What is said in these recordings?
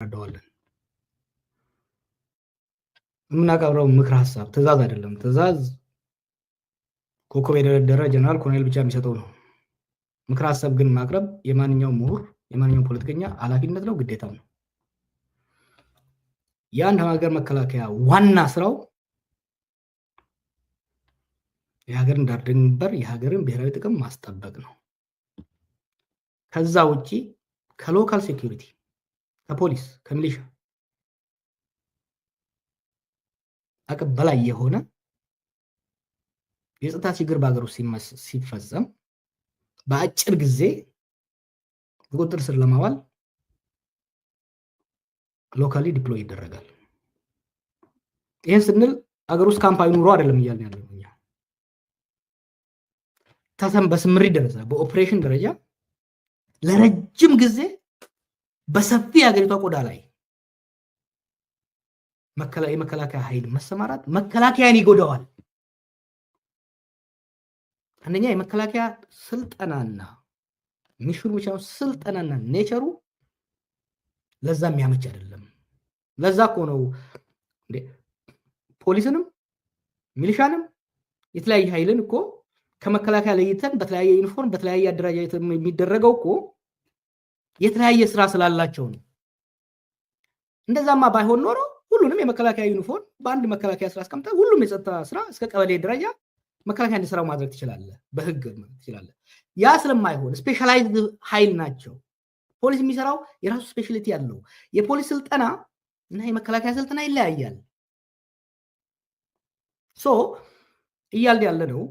እናደዋለን። የምናቀርበው ምክር ሀሳብ ትእዛዝ አይደለም። ትእዛዝ ኮከብ የደረደረ ጀነራል ኮሎኔል ብቻ የሚሰጠው ነው። ምክር ሀሳብ ግን ማቅረብ የማንኛውም ምሁር የማንኛውም ፖለቲከኛ ኃላፊነት ነው፣ ግዴታው ነው። የአንድ ሀገር መከላከያ ዋና ስራው የሀገርን ዳር ድንበር የሀገርን ብሔራዊ ጥቅም ማስጠበቅ ነው። ከዛ ውጪ ከሎካል ሴኩሪቲ ከፖሊስ ከሚሊሻ አቅም በላይ የሆነ የጸጥታ ችግር በሀገር ውስጥ ሲፈጸም በአጭር ጊዜ ቁጥጥር ስር ለማዋል ሎካሊ ዲፕሎይ ይደረጋል። ይህን ስንል አገር ውስጥ ካምፓኒ ኑሮ አይደለም እያልን ያለው እኛ በስምሪት ደረጃ በኦፕሬሽን ደረጃ ለረጅም ጊዜ በሰፊ የሀገሪቷ ቆዳ ላይ የመከላከያ ኃይል መሰማራት መከላከያን ይጎዳዋል። አንደኛ የመከላከያ ስልጠናና ሚሽኑ ብቻ ስልጠናና ኔቸሩ ለዛ የሚያመች አይደለም። ለዛ እኮ ነው እንዴ ፖሊስንም ሚሊሻንም የተለያየ ኃይልን እኮ ከመከላከያ ለይተን በተለያየ ዩኒፎርም በተለያየ አደረጃጀት የሚደረገው እኮ የተለያየ ስራ ስላላቸው ነው። እንደዛማ ባይሆን ኖሮ ሁሉንም የመከላከያ ዩኒፎርም በአንድ መከላከያ ስራ አስቀምጠ ሁሉም የጸጥታ ስራ እስከ ቀበሌ ደረጃ መከላከያ እንዲሰራው ማድረግ ትችላለህ፣ በህግ ትችላለህ። ያ ስለማይሆን ስፔሻላይዝድ ኃይል ናቸው። ፖሊስ የሚሰራው የራሱ ስፔሻሊቲ ያለው የፖሊስ ስልጠና እና የመከላከያ ስልጠና ይለያያል። ሶ እያልን ያለ ነው።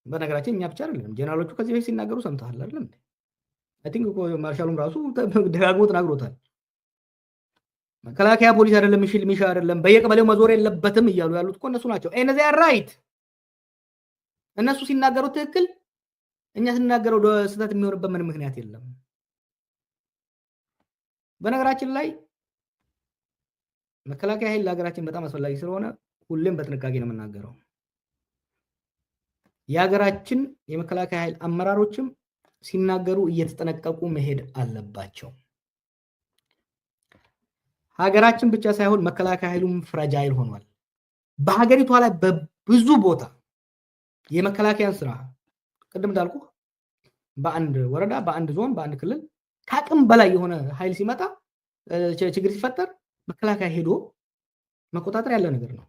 በነገራችን እኛ ብቻ አይደለም፣ ጀነራሎቹ ከዚህ በፊት ሲናገሩ ሰምተሃል አይደል? አይ ቲንክ ማርሻሉም ራሱ ደጋግሞ ተናግሮታል። መከላከያ ፖሊስ አይደለም፣ ሚሊሻ አይደለም፣ በየቀበሌው መዞር የለበትም እያሉ ያሉት እኮ እነሱ ናቸው። እነዚያ ራይት እነሱ ሲናገሩ ትክክል፣ እኛ ስናገረው ስህተት የሚሆንበት ምንም ምክንያት የለም። በነገራችን ላይ መከላከያ ኃይል ለሀገራችን በጣም አስፈላጊ ስለሆነ ሁሌም በጥንቃቄ ነው የምናገረው። የሀገራችን የመከላከያ ኃይል አመራሮችም ሲናገሩ እየተጠነቀቁ መሄድ አለባቸው። ሀገራችን ብቻ ሳይሆን መከላከያ ኃይሉም ፍራጃይል ሆኗል። በሀገሪቷ ላይ በብዙ ቦታ የመከላከያን ስራ ቅድም እንዳልኩ በአንድ ወረዳ በአንድ ዞን በአንድ ክልል ከአቅም በላይ የሆነ ኃይል ሲመጣ ችግር ሲፈጠር መከላከያ ሄዶ መቆጣጠር ያለ ነገር ነው።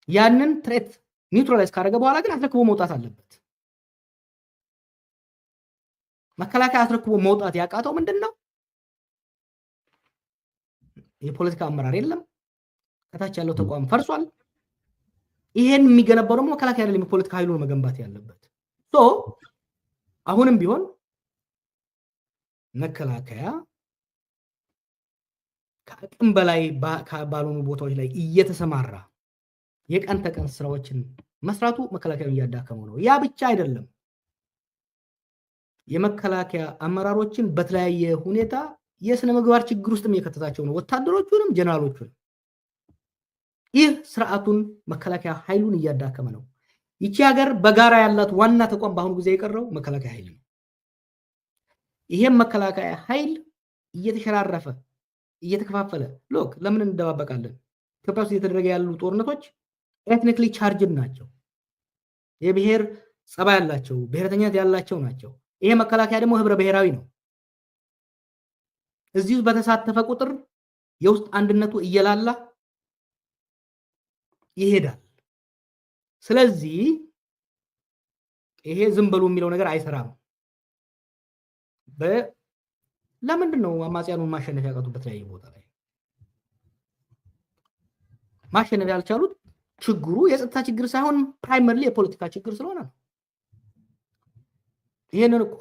ያንን ትሬት ኒውትራላይዝ ካደረገ በኋላ ግን አስረክቦ መውጣት አለበት። መከላከያ አስረክቦ መውጣት ያቃተው ምንድን ነው? የፖለቲካ አመራር የለም። ከታች ያለው ተቋም ፈርሷል። ይሄን የሚገነባው ደግሞ መከላከያ አይደለም፣ የፖለቲካ ኃይሉን መገንባት ያለበት። ሶ አሁንም ቢሆን መከላከያ ከአቅም በላይ ባልሆኑ ቦታዎች ላይ እየተሰማራ የቀን ተቀን ስራዎችን መስራቱ መከላከያን እያዳከመው ነው። ያ ብቻ አይደለም፣ የመከላከያ አመራሮችን በተለያየ ሁኔታ የስነ ምግባር ችግር ውስጥ እየከተታቸው ነው፣ ወታደሮቹንም ጀነራሎቹንም። ይህ ስርዓቱን መከላከያ ኃይሉን እያዳከመ ነው። ይቺ ሀገር በጋራ ያላት ዋና ተቋም በአሁኑ ጊዜ የቀረው መከላከያ ኃይል ነው። ይሄም መከላከያ ኃይል እየተሸራረፈ እየተከፋፈለ ሎክ ለምን እንደባበቃለን? ኢትዮጵያ ውስጥ እየተደረገ ያሉ ጦርነቶች ኤትኒክሊ ቻርጅድ ናቸው። የብሔር ጸባይ ያላቸው ብሔረተኝነት ያላቸው ናቸው። ይሄ መከላከያ ደግሞ ህብረ ብሔራዊ ነው። እዚህ በተሳተፈ ቁጥር የውስጥ አንድነቱ እየላላ ይሄዳል። ስለዚህ ይሄ ዝም በሉ የሚለው ነገር አይሰራም። ለምንድን ነው አማጽያኑን ማሸነፍ ያቃቱበት ላይ ቦታ ላይ ማሸነፍ ያልቻሉት? ችግሩ የጸጥታ ችግር ሳይሆን ፕራይመሪሊ የፖለቲካ ችግር ስለሆነ ነው። ይሄንን እኮ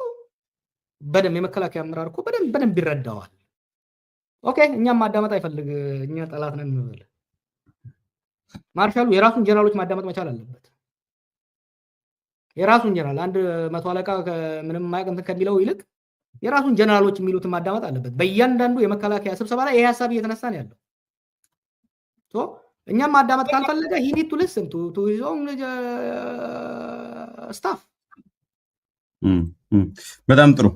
በደንብ የመከላከያ አመራር እኮ በደንብ ይረዳዋል። ኦኬ እኛም ማዳመጥ አይፈልግ፣ እኛ ጠላት ነን እንበል። ማርሻሉ የራሱን ጀነራሎች ማዳመጥ መቻል አለበት። የራሱን ጀነራል አንድ መቶ አለቃ ምንም ማያውቅ ከሚለው ይልቅ የራሱን ጀነራሎች የሚሉትን ማዳመጥ አለበት። በእያንዳንዱ የመከላከያ ስብሰባ ላይ ይሄ ሀሳብ እየተነሳ ነው ያለው። እኛም ማዳመጥ ካልፈለገ he need to listen to his own staff። በጣም ጥሩ።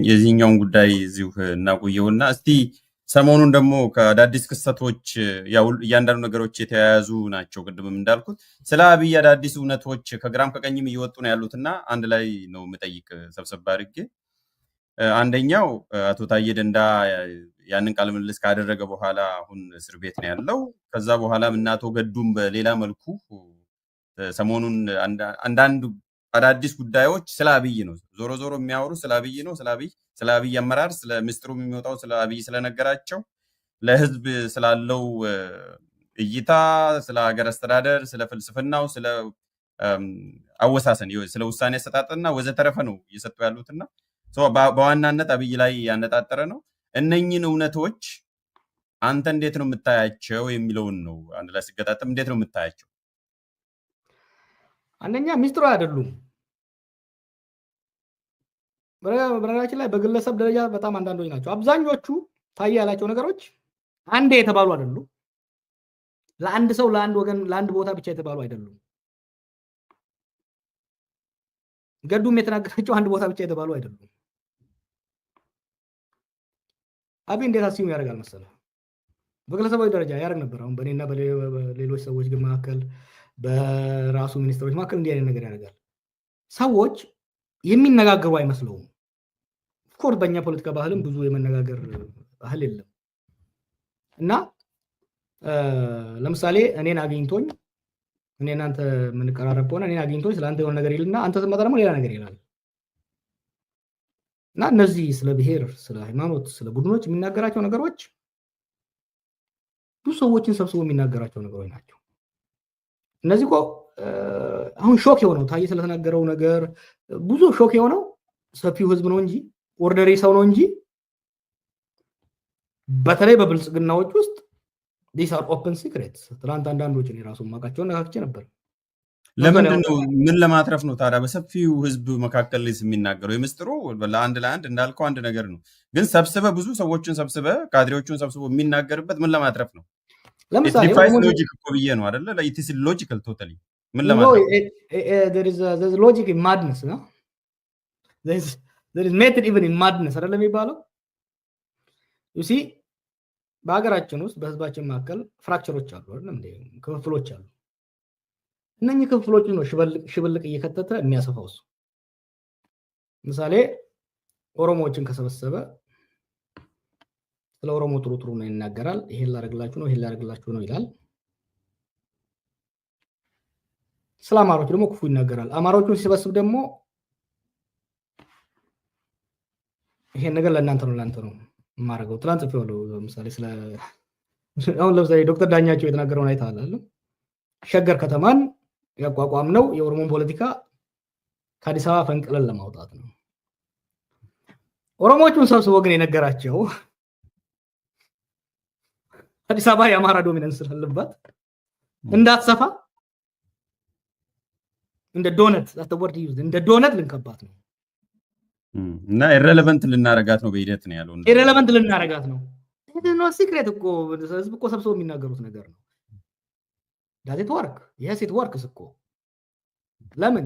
የዚህኛውን ጉዳይ እዚሁ እናቆየውና እስቲ ሰሞኑን ደግሞ ከአዳዲስ ክስተቶች ያው እያንዳንዱ ነገሮች የተያያዙ ናቸው። ቅድምም እንዳልኩት ስለ አብይ አዳዲስ እውነቶች ከግራም ከቀኝም እየወጡ ነው ያሉትና አንድ ላይ ነው የምጠይቅ ሰብሰብ አድርጌ። አንደኛው አቶ ታዬ ደንዳ ያንን ቃለ ምልልስ ካደረገ በኋላ አሁን እስር ቤት ነው ያለው። ከዛ በኋላም እና አቶ ገዱም በሌላ መልኩ ሰሞኑን አንዳንድ አዳዲስ ጉዳዮች ስለ አብይ ነው ዞሮ ዞሮ የሚያወሩ ስለ አብይ ነው። ስለ አብይ አመራር፣ ስለ ሚኒስትሩ የሚወጣው ስለ አብይ ስለነገራቸው፣ ለህዝብ ስላለው እይታ፣ ስለ ሀገር አስተዳደር፣ ስለ ፍልስፍናው፣ ስለ አወሳሰን፣ ስለ ውሳኔ አሰጣጥና ወዘተረፈ ነው እየሰጡ ያሉትና በዋናነት አብይ ላይ ያነጣጠረ ነው። እነኝን እውነቶች አንተ እንዴት ነው የምታያቸው የሚለውን ነው አንድ ላይ ሲገጣጠም እንዴት ነው የምታያቸው? አንደኛ ሚስጥሩ አይደሉም። በነገራችን ላይ በግለሰብ ደረጃ በጣም አንዳንዶች ናቸው። አብዛኞቹ ታዬ ያላቸው ነገሮች አንዴ የተባሉ አይደሉም። ለአንድ ሰው፣ ለአንድ ወገን፣ ለአንድ ቦታ ብቻ የተባሉ አይደሉም። ገዱም የተናገራቸው አንድ ቦታ ብቻ የተባሉ አይደሉም። አብይ እንዴት አስዩም ያደርጋል መሰለህ? በግለሰባዊ ደረጃ ያደርግ ነበር። አሁን በእኔና በሌሎች ሰዎች ግን መካከል፣ በራሱ ሚኒስትሮች መካከል እንዲህ አይነት ነገር ያደርጋል። ሰዎች የሚነጋገሩ አይመስለውም። ኦፍኮርስ በእኛ ፖለቲካ ባህልም ብዙ የመነጋገር ባህል የለም እና ለምሳሌ እኔን አግኝቶኝ እኔ እናንተ የምንቀራረብ ከሆነ እኔን አግኝቶኝ ስለ አንተ የሆነ ነገር ይልና አንተ ስትመጣ ደግሞ ሌላ ነገር ይላል እና እነዚህ ስለ ብሔር፣ ስለ ሃይማኖት፣ ስለ ቡድኖች የሚናገራቸው ነገሮች ብዙ ሰዎችን ሰብስቦ የሚናገራቸው ነገሮች ናቸው። እነዚህ እኮ አሁን ሾክ የሆነው ታዬ ስለተናገረው ነገር ብዙ ሾክ የሆነው ሰፊው ህዝብ ነው እንጂ ኦርደሪ ሰው ነው እንጂ በተለይ በብልጽግናዎች ውስጥ these are open secrets። ትናንት አንዳንዶችን የራሱ ማቃቸው ነካክቼ ነበር። ለምንድን ነው ምን ለማትረፍ ነው ታዲያ በሰፊው ህዝብ መካከል ላይ የሚናገረው? የምስጥሩ ለአንድ እንዳልከው አንድ ነገር ነው፣ ግን ሰብስበ ብዙ ሰዎችን ሰብስበ ካድሬዎቹን ሰብስበ የሚናገርበት ምን ለማትረፍ ነው? ለምሳሌ ሎጂክ እኮ ብዬ ነው አይደለ? ኢትስ ሎጂካል ቶታሊ ምን ለማትረፍ there is logic in madness ነው there is method even in madness አይደለ የሚባለው? you see በሀገራችን ውስጥ በህዝባችን መካከል ፍራክቸሮች አሉ አይደል? ክፍፍሎች አሉ። እነኚህ ክፍፍሎች ነው ሽብልቅ እየከተተ የሚያሰፋው እሱ። ምሳሌ ኦሮሞዎችን ከሰበሰበ ስለ ኦሮሞ ጥሩ ጥሩ ነው ይናገራል። ይሄን ላደርግላችሁ ነው፣ ይሄን ላደርግላችሁ ነው ይላል። ስለ አማሮች ደግሞ ክፉ ይናገራል። አማሮቹን ሲሰበስብ ደግሞ ይሄን ነገር ለእናንተ ነው የማደርገው። ትናንት ጽፌዋለሁ። ለምሳሌ አሁን ለምሳሌ ዶክተር ዳኛቸው የተናገረውን አይተሃል አይደል? ሸገር ከተማን ያቋቋም ነው የኦሮሞን ፖለቲካ ከአዲስ አበባ ፈንቅለን ለማውጣት ነው። ኦሮሞዎቹን ሰብስቦ ግን የነገራቸው አዲስ አበባ የአማራ ዶሚናንስ ስላለባት እንዳትሰፋ እንደ ዶነት ልንከባት ነው እና ኢሬሌቨንት ልናረጋት ነው በሂደት ነው ያለው። ኢሬሌቨንት ልናረጋት ነው። ነው ሲክሬት እኮ ህዝብ እኮ ሰብስቦ የሚናገሩት ነገር ነው። ዳት ወርክ yes it works እኮ። ለምን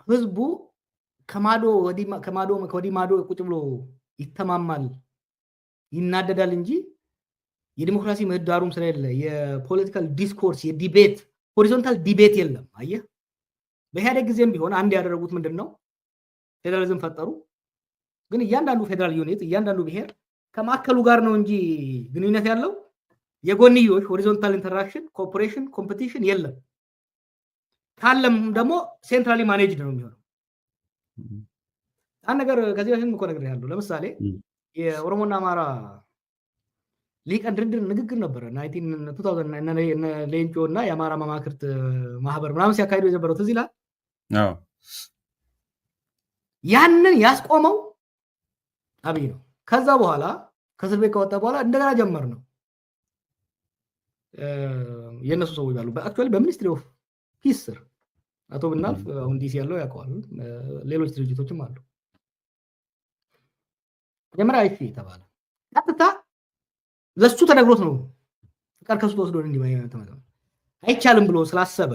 ህዝቡ ከማዶ ወዲህ ማዶ ቁጭ ብሎ ይተማማል፣ ይናደዳል እንጂ የዲሞክራሲ ምህዳሩም ስለሌለ የፖለቲካል ዲስኮርስ የዲቤት ሆሪዞንታል ዲቤት የለም። አየህ በኢህአዴግ ጊዜም ቢሆን አንድ ያደረጉት ምንድነው? ፌደራሊዝም ፈጠሩ። ግን እያንዳንዱ ፌደራል ዩኒት እያንዳንዱ ብሔር ከማከሉ ጋር ነው እንጂ ግንኙነት ያለው የጎንዮሽ ሆሪዞንታል ኢንተራክሽን፣ ኮኦፐሬሽን፣ ኮምፒቲሽን የለም። ካለም ደግሞ ሴንትራሊ ማኔጅድ ነው የሚሆነው። አንድ ነገር ከዚህ በፊት እኮ ነግሬሃለሁ። ለምሳሌ የኦሮሞና አማራ ሊቀን ድርድር ንግግር ነበረ 2000 ሌንጮ እና የአማራ መማክርት ማህበር ምናምን ሲያካሂዱ የነበረው ትዝ ይላል። ያንን ያስቆመው አብይ ነው። ከዛ በኋላ ከእስር ቤት ከወጣ በኋላ እንደገና ጀመር ነው የነሱ ሰዎች አሉ። አክቹአሊ በሚኒስትሪ ኦፍ ፒስ ስር አቶ ብናልፍ አሁን ዲሲ ያለው ያውቀዋል። ሌሎች ድርጅቶችም አሉ። መጀመሪያ አይፊ ተባለ። ቀጥታ ለሱ ተነግሮት ነው ፍቃድ ከሱ ተወስዶ እንዲህ አይቻልም ብሎ ስላሰበ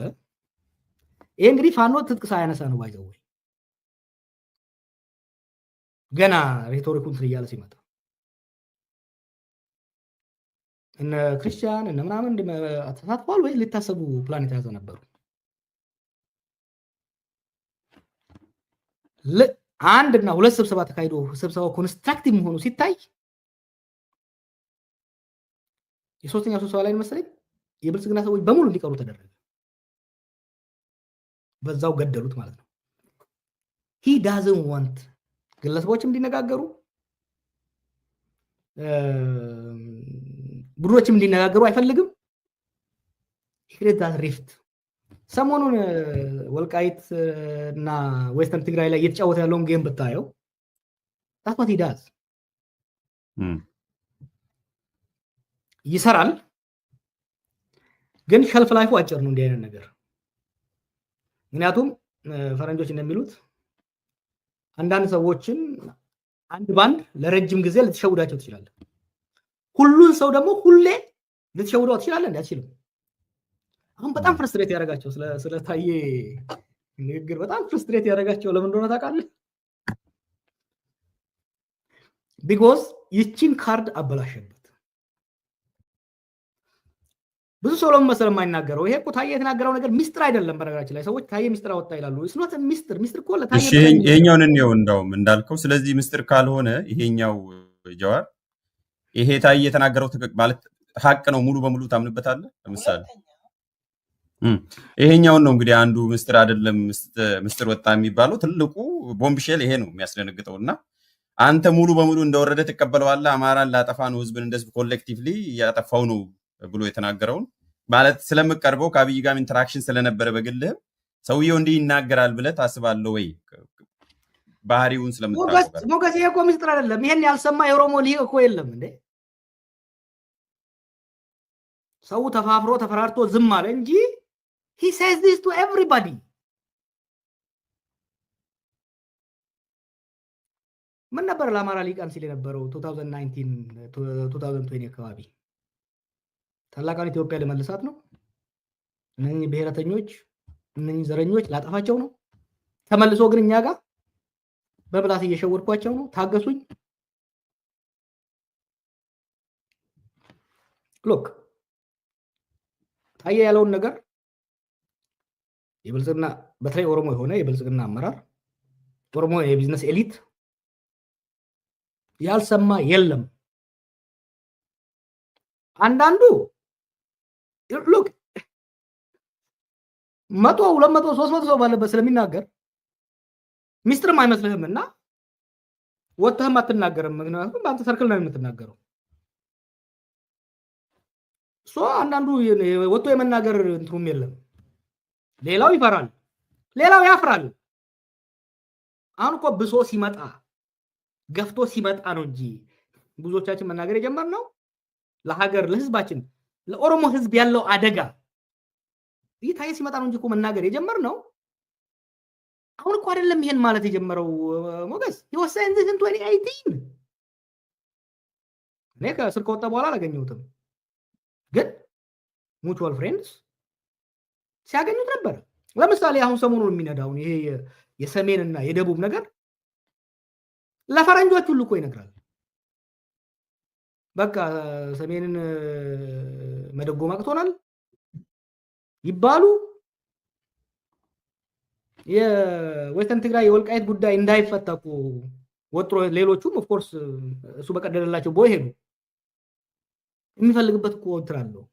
ይሄ እንግዲህ ፋኖ ትጥቅ ሳያነሳ ነው ባይዘው ገና ሬቶሪኩን እያለ ሲመጣ እነ ክርስቲያን እነ ምናምን ተሳትፏል ወይ ሊታሰቡ ፕላን የተያዘ ነበሩ? አንድ እና ሁለት ስብሰባ ተካሂዶ ስብሰባው ኮንስትራክቲቭ መሆኑ ሲታይ የሶስተኛው ስብሰባ ላይ መሰለኝ የብልጽግና ሰዎች በሙሉ እንዲቀሩ ተደረገ። በዛው ገደሉት ማለት ነው። ሂ ዳዝንት ዋንት ግለሰቦችም እንዲነጋገሩ ቡድኖችም እንዲነጋገሩ አይፈልግም። ሂሬት ሪፍት ሰሞኑን ወልቃይት እና ዌስተርን ትግራይ ላይ እየተጫወተ ያለውን ጌም ብታየው ታስዋት ሂዳዝ ይሰራል፣ ግን ሸልፍ ላይፉ አጭር ነው እንዲህ አይነት ነገር። ምክንያቱም ፈረንጆች እንደሚሉት አንዳንድ ሰዎችን አንድ ባንድ ለረጅም ጊዜ ልትሸውዳቸው ትችላለህ። ሁሉን ሰው ደግሞ ሁሌ ልትሸውደው ትችላለህ እንዴ? አትችልም። አሁን በጣም ፍርስትሬት ያደረጋቸው ስለታየ ንግግር በጣም ፍርስትሬት ያደረጋቸው ለምን እንደሆነ ታውቃለህ? ቢኮዝ ይቺን ካርድ አበላሸበት። ብዙ ሰው ለምን መሰለህ የማይናገረው? ይሄ እኮ ታየ የተናገረው ነገር ሚስጥር አይደለም። በነገራችን ላይ ሰዎች ታየ ሚስጥር አወጣ ይላሉ። ስኖት ሚስጥር እኮ ለታየ ይሄኛውን እንየው እንዳውም እንዳልከው። ስለዚህ ሚስጥር ካልሆነ ይሄኛው ጀዋር ይሄ ታየ የተናገረው ማለት ሀቅ ነው ሙሉ በሙሉ ታምንበታለህ? ለምሳሌ ይሄኛውን ነው እንግዲህ አንዱ ምስጢር አይደለም ምስጢር ወጣ የሚባለው ትልቁ ቦምብሼል ይሄ ነው የሚያስደነግጠው። እና አንተ ሙሉ በሙሉ እንደወረደ ትቀበለዋለህ። አማራን ላጠፋ ነው ህዝብን እንደዚህ ኮሌክቲቭሊ ያጠፋው ነው ብሎ የተናገረውን ማለት ስለምቀርበው ከአብይ ጋር ኢንተራክሽን ስለነበረ በግልህም ሰውየው እንዲህ ይናገራል ብለህ ታስባለህ ወይ? ባህሪውን ስለምታውቀው ሞገስ፣ ይሄ እኮ ምስጢር አይደለም። ይሄን ያልሰማ የኦሮሞ ሊግ እኮ የለም እንዴ? ሰው ተፋፍሮ ተፈራርቶ ዝም አለ እንጂ he says this to everybody. ምን ነበር ለአማራ ሊቃን ሲል የነበረው 2019 አካባቢ? ታላቋን ኢትዮጵያ ለመልሳት ነው። እነኚህ ብሔረተኞች እነኚህ ዘረኞች ላጠፋቸው ነው። ተመልሶ ግን እኛ ጋር በብላት እየሸወድኳቸው ነው። ታገሱኝ። ሎክ ታየ ያለውን ነገር የብልጽግና በተለይ ኦሮሞ የሆነ የብልጽግና አመራር ኦሮሞ የቢዝነስ ኤሊት ያልሰማ የለም። አንዳንዱ ሎክ 100 200 300 ሰው ባለበት ስለሚናገር ሚስጥርም አይመስልህም እና ወጥተህም አትናገርም። ምክንያቱም በአንተ ሰርክል ነው የምትናገረው። አንዳንዱ ወጥቶ የመናገር እንትኑም የለም። ሌላው ይፈራል፣ ሌላው ያፍራል። አሁን እኮ ብሶ ሲመጣ ገፍቶ ሲመጣ ነው እንጂ ብዙዎቻችን መናገር የጀመርነው ለሀገር ለህዝባችን ለኦሮሞ ህዝብ ያለው አደጋ ይታየ ሲመጣ ነው እንጂ እኮ መናገር የጀመርነው አሁን እኮ አይደለም። ይሄን ማለት የጀመረው ሞገስ ይወሰን እንትን 2018 እኔ ከስር ከወጣ በኋላ አላገኘሁትም፣ ግን ሙቹዋል ፍሬንድስ ሲያገኙት ነበር። ለምሳሌ አሁን ሰሞኑን የሚነዳውን ይሄ የሰሜንና የደቡብ ነገር ለፈረንጆች ሁሉ እኮ ይነግራል። በቃ ሰሜንን መደጎም አቅቶናል ይባሉ የዌስተርን ትግራይ የወልቃይት ጉዳይ እንዳይፈታቁ ወጥሮ ሌሎቹም ኦፍ ኮርስ እሱ በቀደደላቸው ቦይ ሄዱ። የሚፈልግበት እኮ እንትራለው።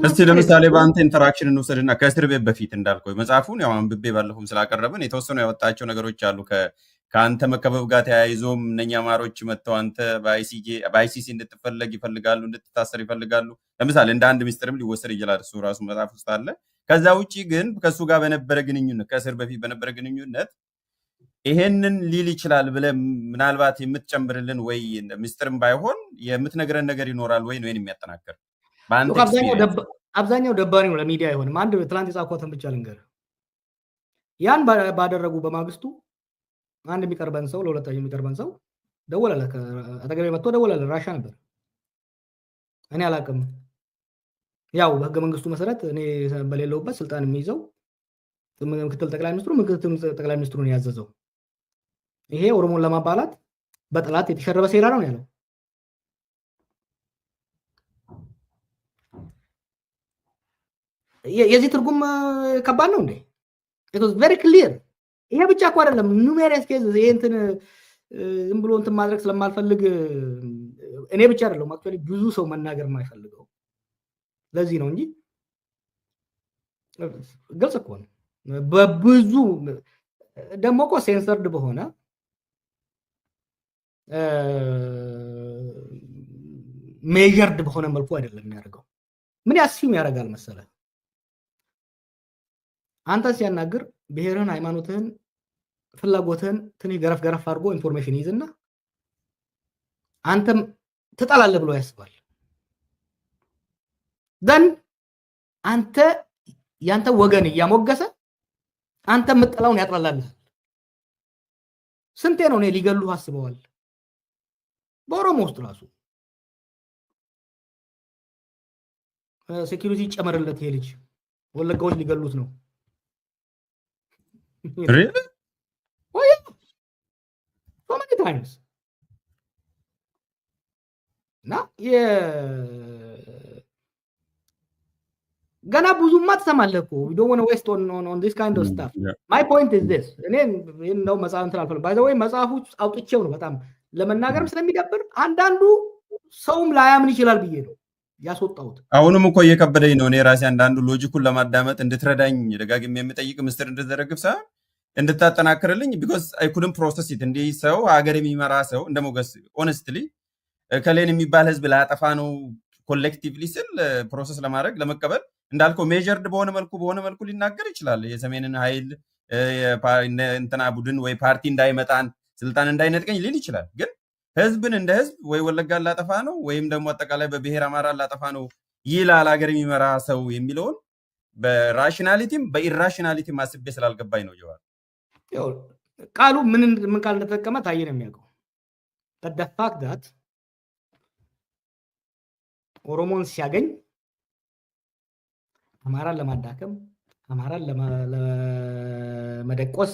እስቲ ለምሳሌ በአንተ ኢንተራክሽን እንውሰድና ከእስር ቤት በፊት እንዳልከው መጽሐፉን ያው አንብቤ ባለፈውም ስላቀረብን የተወሰኑ ያወጣቸው ነገሮች አሉ። ከአንተ መከበብ ጋር ተያይዞም እነኛ አማሮች መጥተው አንተ በአይሲሲ እንድትፈለግ ይፈልጋሉ፣ እንድትታሰር ይፈልጋሉ። ለምሳሌ እንደ አንድ ሚስጥርም ሊወሰድ ይችላል። እሱ ራሱ መጽሐፍ ውስጥ አለ። ከዛ ውጪ ግን ከሱ ጋር በነበረ ግንኙነት ከእስር በፊት በነበረ ግንኙነት ይሄንን ሊል ይችላል ብለህ ምናልባት የምትጨምርልን ወይ ሚስጥርም ባይሆን የምትነግረን ነገር ይኖራል ወይ ነው የሚያጠናክር? አብዛኛው ደባሪ ነው ለሚዲያ አይሆንም። አንድ ትላንት የጻፍኳትን ብቻ ልንገርህ። ያን ባደረጉ በማግስቱ አንድ የሚቀርበን ሰው ለሁለተኛ የሚቀርበን ሰው ደወለለ። አጠገቤ መጥቶ ደወለለ። ራሻ ነበር። እኔ አላውቅም። ያው በህገ መንግስቱ መሰረት እኔ በሌለውበት ስልጣን የሚይዘው ምክትል ጠቅላይ ሚኒስትሩን ያዘዘው ይሄ ኦሮሞን ለማባላት በጠላት የተሸረበ ሴራ ነው ያለው። የዚህ ትርጉም ከባድ ነው እንዴ? it was very clear። ይሄ ብቻ እኮ አይደለም numerous cases ይሄ እንትን ዝም ብሎ እንትን ማድረግ ስለማልፈልግ እኔ ብቻ አይደለም አክቹዋሊ ብዙ ሰው መናገር የማይፈልገው ለዚህ ነው እንጂ ግልጽ እኮ ነው። በብዙ ደግሞ እኮ ሴንሰርድ በሆነ ሜጀርድ በሆነ መልኩ አይደለም የሚያደርገው። ምን ያስፊም ያደርጋል መሰለ አንተን ሲያናግር ብሔርህን፣ ሃይማኖትህን፣ ፍላጎትህን ትንሽ ገረፍ ገረፍ አድርጎ ኢንፎርሜሽን ይዝና አንተም ትጠላለህ ብሎ ያስባል። ደን አንተ ያንተ ወገን እያሞገሰ አንተ የምትጠላውን ያጥላላልህ። ስንቴ ነው እኔ ሊገሉህ አስበዋል። በኦሮሞ ውስጥ ራሱ ሴኪሪቲ ጨመረለት ይሄ ልጅ ወለጋዎች ሊገሉት ነው። Really? Oh yeah. So many times. እና ገና ብዙማ ትሰማለህ እኮ we don't want to waste on this kind of stuff. My point is this እኔ ነው መጽሐፍ እንትን አልፈልግም። by the way መጽሐፉ አውጥቼው ነው በጣም ለመናገርም ስለሚደብር አንዳንዱ ሰውም ላያምን ይችላል ብዬ ነው ያስወጣሁት። አሁንም እኮ እየከበደኝ ነው። እኔ ራሴ አንዳንዱ ሎጂኩን ለማዳመጥ እንድትረዳኝ ደጋግሜ የምጠይቅ ምስጢር እንድትዘረግፍ ሳይሆን እንድታጠናክርልኝ because I couldn't process it። እንዲህ ሰው ሀገር የሚመራ ሰው እንደ ሞገስ honestly ከሌን የሚባል ህዝብ ላጠፋ ነው ኮሌክቲቭሊ ስል ፕሮሰስ ለማድረግ ለመቀበል እንዳልከው ሜጀርድ በሆነ መልኩ ሊናገር ይችላል። የሰሜንን ኃይል እንትና ቡድን ወይ ፓርቲ እንዳይመጣን ስልጣን እንዳይነጥቀኝ ሊል ይችላል። ግን ህዝብን እንደ ህዝብ ወይ ወለጋን ላጠፋ ነው ወይም ደግሞ አጠቃላይ በብሔር አማራን ላጠፋ ነው ይላል ሀገር የሚመራ ሰው የሚለውን በራሽናሊቲም በኢራሽናሊቲም አስቤ ስላልገባኝ ነው። ጀዋር ቃሉ ምን ቃል እንደተጠቀመ ታየ ነው የሚያውቀው። but the fact that ኦሮሞን ሲያገኝ አማራን ለማዳከም አማራን ለመደቆስ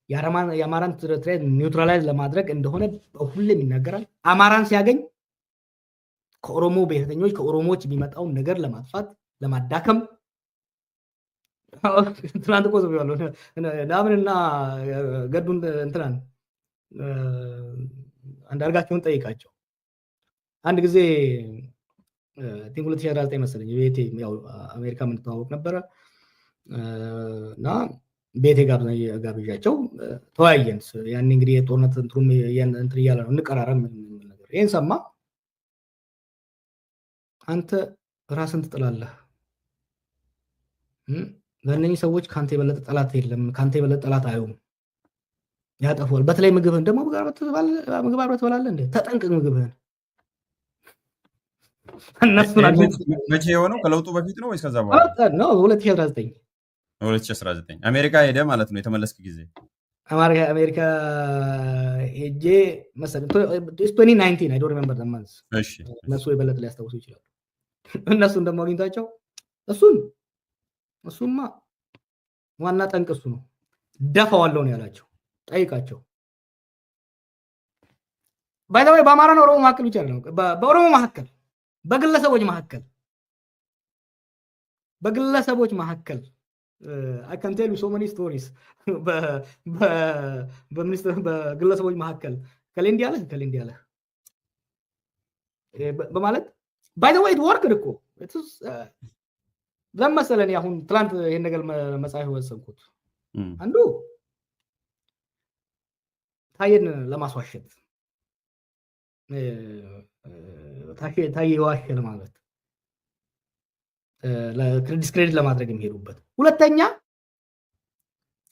የአማራን ትሬት ኒውትራላይዝ ለማድረግ እንደሆነ ሁሌም ይናገራል። አማራን ሲያገኝ ከኦሮሞ ብሔርተኞች ከኦሮሞዎች የሚመጣውን ነገር ለማጥፋት ለማዳከም ትናንት እኮ ዘብያለሁ ናምንና ገዱን እንትናን አንዳርጋቸውን ጠይቃቸው አንድ ጊዜ ቲንክ 2019 መሰለኝ ቤቴ ያው አሜሪካ የምንተዋወቅ ነበረ እና ቤቴ ጋብዣቸው ተወያየን። ያን እንግዲህ የጦርነት እንትሩም እንትን እያለ ነው እንቀራረም ነገር ይሄን ሰማ። አንተ ራስን ትጥላለህ፣ ለእነኚህ ሰዎች ካንተ የበለጠ ጠላት የለም፣ ካንተ የበለጠ ጠላት አዩም፣ ያጠፋል። በተለይ ምግብህን ደግሞ ምግብ አብረህ ትበላለህ እንዴ? ተጠንቅቅ ምግብህን። እነሱ ናቸው መቼ የሆነው? ከለውጡ በፊት ነው ወይስ ከዛ በኋላ ነው? 2019 2019 አሜሪካ ሄደ ማለት ነው። የተመለስክ ጊዜ አሜሪካ ሄጄ መሰለኝ 2019 I don't remember the month። እሺ እነሱ የበለጠ ሊያስታውሱ ይችላሉ። እነሱን ደግሞ አግኝታቸው እሱማ ዋና ጠንቅ እሱ ነው ደፋዋለሁ ነው ያላቸው። ጠይቃቸው። ባይ ዘ ወይ በአማራና ኦሮሞ መካከል ብቻ አይደለም፣ በኦሮሞ መካከል በግለሰቦች መካከል I can tell you so many stories በግለሰቦች መካከል ከሌ እንዲህ ያለ በማለት ባይ ዘ ወይ it worked እኮ ለምሳሌ አሁን ትላንት ይሄን ነገር መጽሐፍ ወሰንኩት። አንዱ ታየን ለማስዋሸት ታየ ዋሸ ለማለት ለዲስክሬዲት ለማድረግ የሚሄዱበት። ሁለተኛ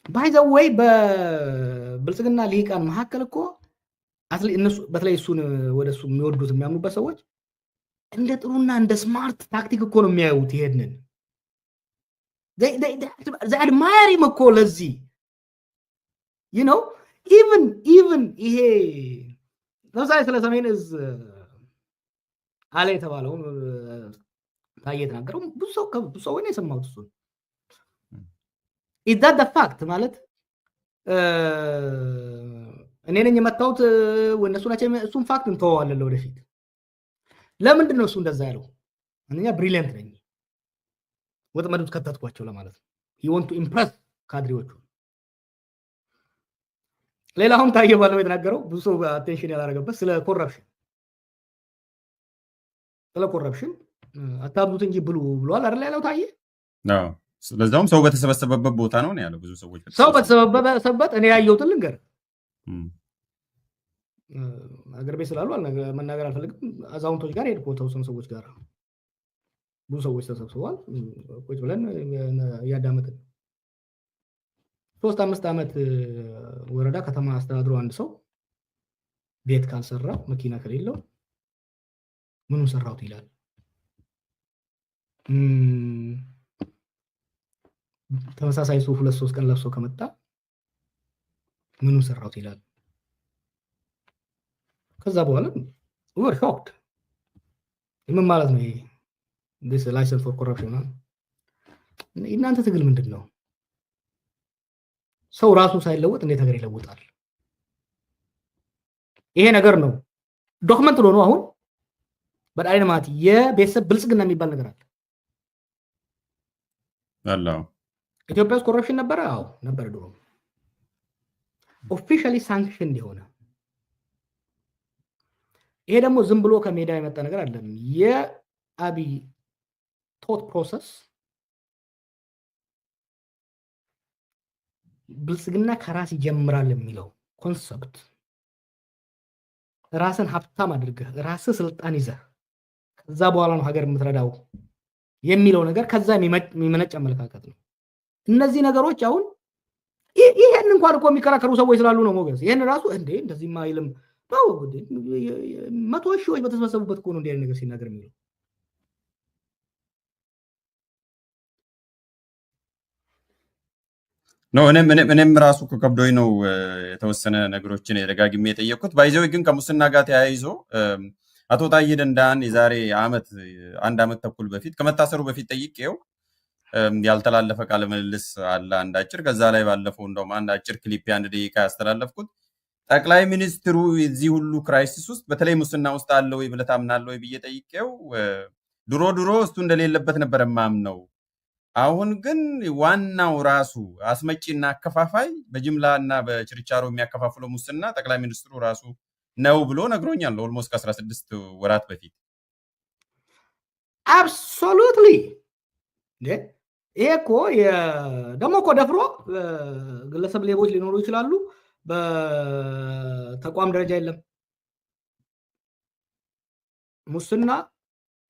ባይ ዘ ወይ በብልጽግና ሊቃን መካከል እኮ እነሱ በተለይ እሱን ወደሱ የሚወዱት የሚያምኑበት ሰዎች እንደ ጥሩና እንደ ስማርት ታክቲክ እኮ ነው የሚያዩት። ይሄንን they admire him እኮ ለዚህ you know even ይሄ ለምሳሌ ስለ ሰሜን እዝ አለ የተባለውን ታየ የተናገረው ብዙ ሰው ነው የሰማሁት። እሱን is that the fact ማለት እኔ ነኝ የመታሁት ወነሱ ናቸው። እሱን ፋክት እንተዋዋለን ለወደፊት። ለምንድን ነው እሱ እንደዛ ያለው? አንደኛ ብሪሊየንት ነኝ ወጥመድ ውስጥ ከተትኳቸው ለማለት ነው። he want to impress ካድሬዎቹ። ሌላውም ታየ ባለው የተናገረው ብዙ ሰው አቴንሽን ያላረገበት ስለ ኮረፕሽን አታብዙት እንጂ ብሉ ብሏል አይደል ያለው ታየ። አዎ ስለዛውም ሰው በተሰበሰበበት ቦታ ነው ያለው። ብዙ ሰዎች ሰው በተሰበሰበበት እኔ ያየሁትን ልንገር። አገር ቤት ስላሉ መናገር አልፈልግም። አዛውንቶች ጋር ሄድኩ፣ ተወሰኑ ሰዎች ጋር ብዙ ሰዎች ተሰብስበዋል። ቁጭ ብለን እያዳመጥን 3-5 ዓመት ወረዳ ከተማ አስተዳድሮ አንድ ሰው ቤት ካልሰራ መኪና ከሌለው ምኑን ሰራሁት ይላል። ተመሳሳይ ሱፍ 2-3 ቀን ለብሶ ከመጣ ምኑን ሰራሁት ይላል። ከዛ በኋላ ወር ሾክድ ምን ማለት ነው ይሄ? this license for corruption ነው። እናንተ ትግል ምንድን ነው? ሰው ራሱ ሳይለወጥ እንዴት ሀገር ይለውጣል? ይሄ ነገር ነው ዶክመንት ነው። አሁን በዳይናማት የቤተሰብ ብልጽግና የሚባል ነገር አለ። አላው ኢትዮጵያ ውስጥ ኮረፕሽን ነበረ? አዎ ነበር ድሮ። ኦፊሻሊ ሳንክሽን እንዲሆነ ይሄ ደግሞ ዝም ብሎ ከሜዳ የመጣ ነገር አይደለም። የአብይ ቶት ፕሮሰስ ብልጽግና ከራስ ይጀምራል የሚለው ኮንሰፕት ራስን ሀብታም አድርገህ ራስህ ስልጣን ይዘህ ከዛ በኋላ ነው ሀገር የምትረዳው የሚለው ነገር ከዛ የሚመነጭ አመለካከት ነው። እነዚህ ነገሮች አሁን ይሄን እንኳን እኮ የሚከራከሩ ሰዎች ስላሉ ነው ሞገስ። ይሄን ራሱ እንዴ እንደዚህማ አይልም ነው። 100 ሺዎች በተሰበሰቡበት እኮ ነው እንዲህ ነገር ሲናገር የሚለው። ነው እኔም ራሱ ከከብዶኝ ነው የተወሰነ ነገሮችን ደጋግሜ የጠየቅኩት። ባይዘው ግን ከሙስና ጋር ተያይዞ አቶ ታዬ ደንዳን የዛሬ አንድ ዓመት ተኩል በፊት ከመታሰሩ በፊት ጠይቄው ያልተላለፈ ቃለ ምልልስ አለ አንድ አጭር። ከዛ ላይ ባለፈው እንደውም አንድ አጭር ክሊፕ አንድ ደቂቃ ያስተላለፍኩት ጠቅላይ ሚኒስትሩ እዚህ ሁሉ ክራይሲስ ውስጥ በተለይ ሙስና ውስጥ አለ ወይ ብለህ ታምናለህ ወይ ብዬ ጠይቄው ድሮ እሱ እንደሌለበት ነበር የማምነው። አሁን ግን ዋናው ራሱ አስመጪና አከፋፋይ በጅምላና በችርቻሮ የሚያከፋፍለው ሙስና ጠቅላይ ሚኒስትሩ ራሱ ነው ብሎ ነግሮኛል። ኦልሞስት ከ16 ወራት በፊት አብሶሉትሊ። ይሄ እኮ ደግሞ እኮ ደፍሮ ግለሰብ ሌቦች ሊኖሩ ይችላሉ። በተቋም ደረጃ የለም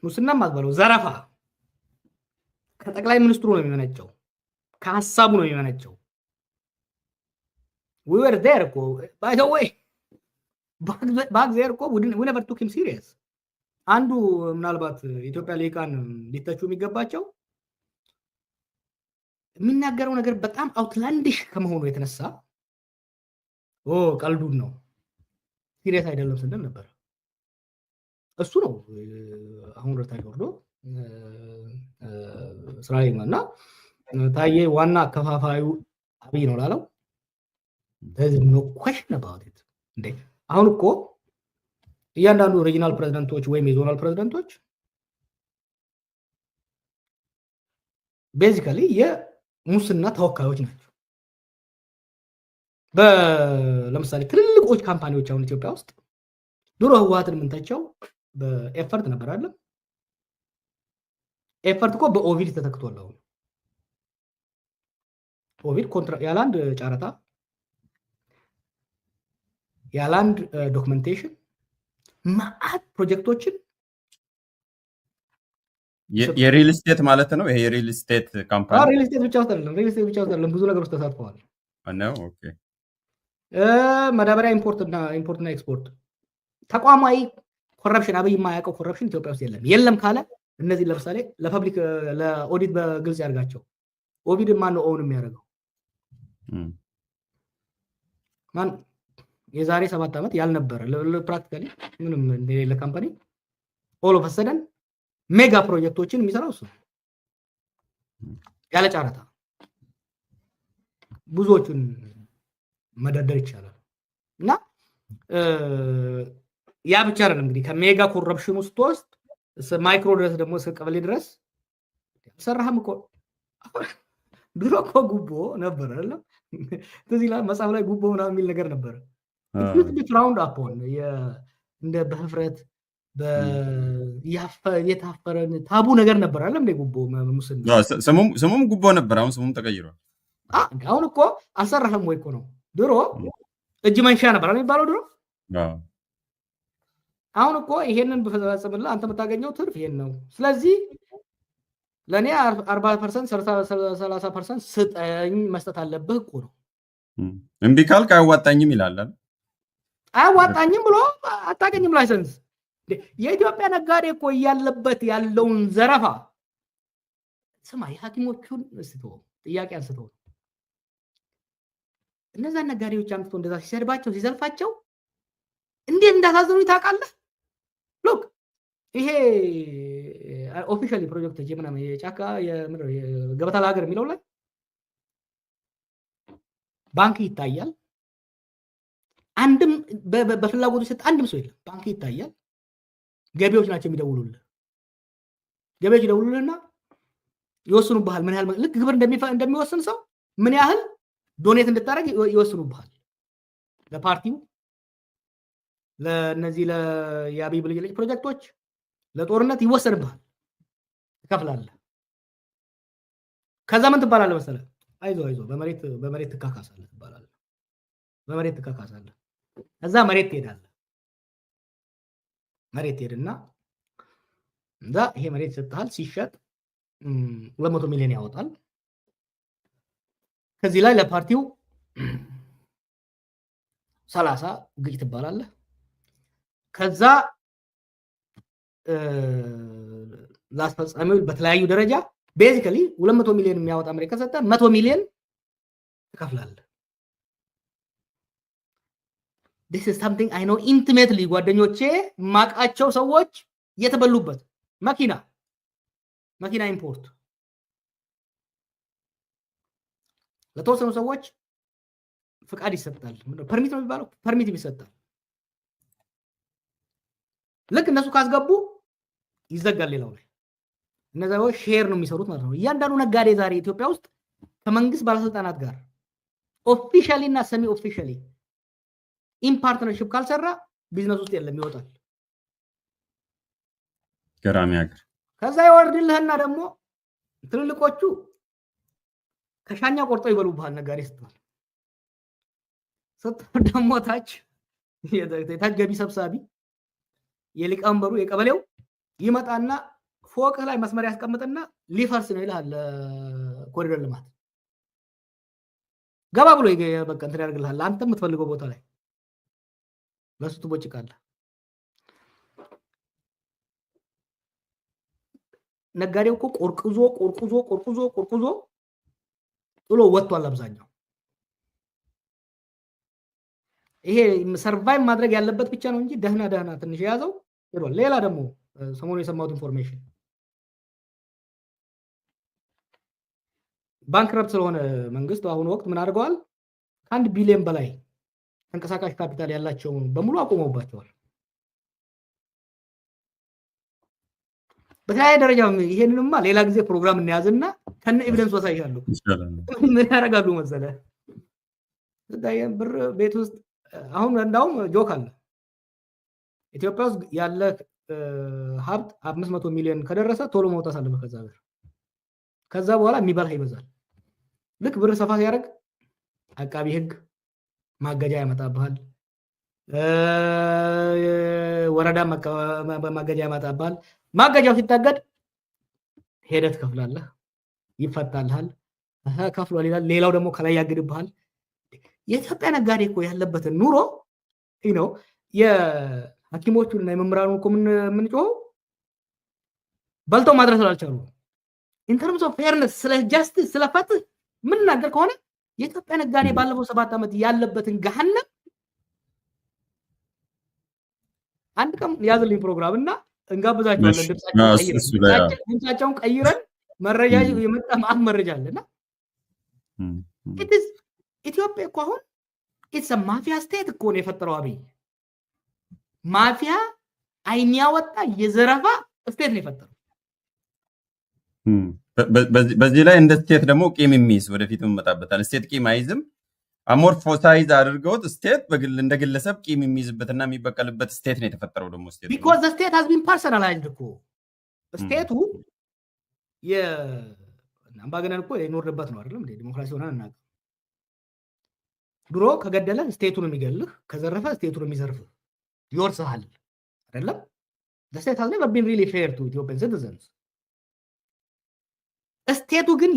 ሙስና ማዝበለው ዘረፋ ከጠቅላይ ሚኒስትሩ ነው የሚመነጨው፣ ከሀሳቡ ነው የሚመነጨው። we were there እኮ by the way back there እኮ we never took him serious። አንዱ ምናልባት ኢትዮጵያ ሊቃን ሊተቹ የሚገባቸው የሚናገረው ነገር በጣም አውትላንዲሽ ከመሆኑ የተነሳ ቀልዱን ነው ሲሪየስ አይደለም ስንል ነበር። እሱ ነው አሁን ረታ ወርዶ ስራ እና ታዬ ዋና አከፋፋዩ አብይ ነው ላለው there's no question about it። እንዴ አሁን እኮ እያንዳንዱ ሪጂናል ፕሬዝዳንቶች ወይም የዞናል ፕሬዝዳንቶች ቤዚካሊ የሙስና ተወካዮች ናቸው። ለምሳሌ ትልልቆች ካምፓኒዎች አሁን ኢትዮጵያ ውስጥ ድሮ ህወሓትን የምንተቸው በኤፈርት ነበር አይደል? ኤፈርት እኮ በኦቪድ ተተክቷል። አሁን ኦቪድ ያላንድ ጨረታ ያላንድ ዶክመንቴሽን ማአት ፕሮጀክቶችን የሪል ስቴት ማለት ነው። ይሄ የሪል ስቴት ካምፓኒ ሪል ስቴት ብቻ አይደለም፣ ብዙ ነገሮች ተሳትፈዋል። ኦኬ ማዳበሪያ ኢምፖርትና ኤክስፖርት ተቋማዊ ኮረፕሽን አብይ የማያውቀው ኮረፕሽን ኢትዮጵያ ውስጥ የለም ካለ እነዚህ ለምሳሌ ለፐብሊክ ለኦዲት በግልጽ ያርጋቸው። ኦዲት ማን ነው ኦውን የሚያደርገው? ማን የዛሬ 7 ዓመት ያልነበረ ፕራክቲካሊ ምንም እንደሌለ ካምፓኒ ኦል ኦፍ ሰደን ሜጋ ፕሮጀክቶችን የሚሰራው እሱ ያለ ጨረታ ብዙዎቹን መደርደር ይቻላል። እና ያ ብቻ አይደለም እንግዲህ ከሜጋ ኮረፕሽን ውስጥ ማይክሮ ድረስ ደግሞ እስከ ቀበሌ ድረስ ሰራህም እኮ ድሮ እኮ ጉቦ ነበር አይደለም? ስለዚህ ላይ መጽሐፍ ላይ ጉቦ ምናምን የሚል ነገር ነበር። ፍራውንድ አፖን እንደ በህፍረት የታፈረን ታቡ ነገር ነበር አይደለም? እንደ ጉቦ ሙስና ስሙም ጉቦ ነበር። አሁን ስሙም ተቀይሯል። አሁን እኮ አልሰራህም ወይ እኮ ነው። ድሮ እጅ መንሻ ነበር የሚባለው ድሮ። አሁን እኮ ይሄንን ብፈጽምልህ አንተ የምታገኘው ትርፍ ይሄን ነው። ስለዚህ ለእኔ 40% 30% ስጠኝ መስጠት አለብህ እኮ ነው። እምቢ ካልክ አያዋጣኝም ይላል። አያዋጣኝም ብሎ አታገኝም ላይሰንስ። የኢትዮጵያ ነጋዴ እኮ እያለበት ያለውን ዘረፋ ስማ፣ የሐኪሞቹን እስቶ ጥያቄ አንስተው እነዛን ነጋዴዎች አምጥቶ እንደዛ ሲሰድባቸው ሲዘልፋቸው እንዴት እንዳሳዝኑ ታውቃለህ? ሎክ ይሄ ኦፊሻሊ ፕሮጀክቶች ምናምን የጫካ ገበታ ለሀገር የሚለው ላይ ባንክ ይታያል። አንድም በፍላጎቱ ሰጥ አንድም ሰው የለም። ባንክ ይታያል። ገቢዎች ናቸው የሚደውሉልህ። ገቢዎች ይደውሉልህና ይወስኑብሃል። ምን ያህል ልክ ግብር እንደሚወስን ሰው ምን ያህል ዶኔት እንድታደርግ ይወስኑብሃል። ለፓርቲው፣ ለነዚህ የአብይ ብልጭልጭ ፕሮጀክቶች፣ ለጦርነት ይወሰንብሃል። ትከፍላለህ። ከዛ ምን ትባላለህ መሰለህ? አይዞ በመሬት ትካካሳለህ ትባላለህ። በመሬት ትካካሳለህ። እዛ መሬት ትሄዳለህ። መሬት ትሄድና እዛ ይሄ መሬት ይሰጥሃል። ሲሸጥ 200 ሚሊዮን ያወጣል። ከዚህ ላይ ለፓርቲው 30 ግጭ ትባላለህ። ከዛ ላስፈጻሚው በተለያዩ ደረጃ ቤዚካሊ 200 ሚሊዮን የሚያወጣ መሬት ከሰጠ 100 ሚሊዮን ትከፍላለህ። this is something I know intimately ጓደኞቼ ማቃቸው ሰዎች የተበሉበት መኪና ኢምፖርት ለተወሰኑ ሰዎች ፍቃድ ይሰጣል። ፐርሚት ነው የሚባለው። ፐርሚት ይሰጣል። ልክ እነሱ ካስገቡ ይዘጋል። ሌላው ላይ እነዛ ሼር ነው የሚሰሩት ማለት ነው። እያንዳንዱ ነጋዴ ዛሬ ኢትዮጵያ ውስጥ ከመንግስት ባለስልጣናት ጋር ኦፊሻሊ እና ሰሚ ኦፊሻሊ ኢን ፓርትነርሺፕ ካልሰራ ቢዝነስ ውስጥ የለም፣ ይወጣል። ገራሚ ሀገር። ከዛ ይወርድልህና ደግሞ ትልልቆቹ ከሻኛ ቆርጦ ይበሉብሃል። ነጋዴ ስትባል ደግሞ ታች ገቢ ሰብሳቢ የሊቀመንበሩ የቀበሌው ይመጣና ፎቅ ላይ መስመር ያስቀምጥና ሊፈርስ ነው ይልሃል። ኮሪደር ልማት ገባ ብሎ በቃ እንትን ያደርግልሃል። አንተ የምትፈልገው ቦታ ላይ ለሱ ትቦጭቃለህ። ነጋዴው እኮ ቆርቁዞ ጥሎ ወጥቷል አብዛኛው። ይሄ ሰርቫይቭ ማድረግ ያለበት ብቻ ነው እንጂ ደህና ትንሽ የያዘው ሄዷል። ሌላ ደግሞ ሰሞኑን የሰማሁት ኢንፎርሜሽን ባንክረፕት ስለሆነ መንግስት በአሁኑ ወቅት ምን አድርገዋል? ከ1 ቢሊዮን በላይ ተንቀሳቃሽ ካፒታል ያላቸውን በሙሉ አቆመውባቸዋል። በተለያየ ደረጃ ይሄንንማ ሌላ ጊዜ ፕሮግራም እንያዝና ከነ ኤቪደንስ ወሳይሻለሁ። ምን ያደርጋሉ መሰለህ? ብር ቤት ውስጥ አሁን እንዳውም ጆክ አለ። ኢትዮጵያ ውስጥ ያለ ሀብት 500 ሚሊዮን ከደረሰ ቶሎ መውጣት አለበት ከዛ ብር። ከዛ በኋላ የሚበላ ይበዛል። ልክ ብር ሰፋ ሲያደርግ አቃቢ ህግ ማገጃ ያመጣብሃል፣ ወረዳ ማገጃ ያመጣብሃል። ማገጃው ሲታገድ ሄደህ ትከፍላለህ፣ ይፈታልሃል። ከፍሏል ይላል። ሌላው ደግሞ ከላይ ያግድብሃል። የኢትዮጵያ ነጋዴ እኮ ያለበትን ኑሮ ነው የሐኪሞቹንና የመምህራኑን እኮ የምንጮኸው በልተው ማድረስ ስላልቻሉ። ኢንተርምስ ኦፍ ፌርነስ፣ ስለ ጃስቲስ፣ ስለ ፍትህ የምንናገር ከሆነ የኢትዮጵያ ነጋዴ ባለፈው 7 ዓመት ያለበትን ገሃነም አንድ ቀን ያዝልኝ ፕሮግራም እና እንጋብዛቸዋለን። ድምጻቸውን ቀይረን መረጃ የመጣ ማአት መረጃ አለና ኢትዮጵያ እኮ አሁን ኢትስ ማፊያ ስቴት እኮ ነው የፈጠረው አብይ። ማፊያ አይን ያወጣ የዘረፋ ስቴት ነው የፈጠረው። በዚህ ላይ እንደ ስቴት ደግሞ ቂም የሚይዝ ወደፊት እንመጣበታል። ስቴት ቂም አይዝም። አሞርፎሳይዝ አድርገውት ስቴት እንደ ግለሰብ ቂም የሚይዝበትና የሚበቀልበት ስቴት ነው የተፈጠረው። ደግሞ ስቴት ቢኮዝ ዘ ስቴት ሃዝ ቢን ፐርሰናላይዝድ እኮ ስቴቱ አምባገነን እኮ የኖርንበት ነው አይደለም እንዴ? ዲሞክራሲ ሆነ እና ድሮ ከገደለ ስቴቱን የሚገልህ ከዘረፈ ስቴቱን የሚዘርፍህ ይወርስሃል አይደለም? the state has never been really fair to Ethiopian citizens. ስቴቱ ግን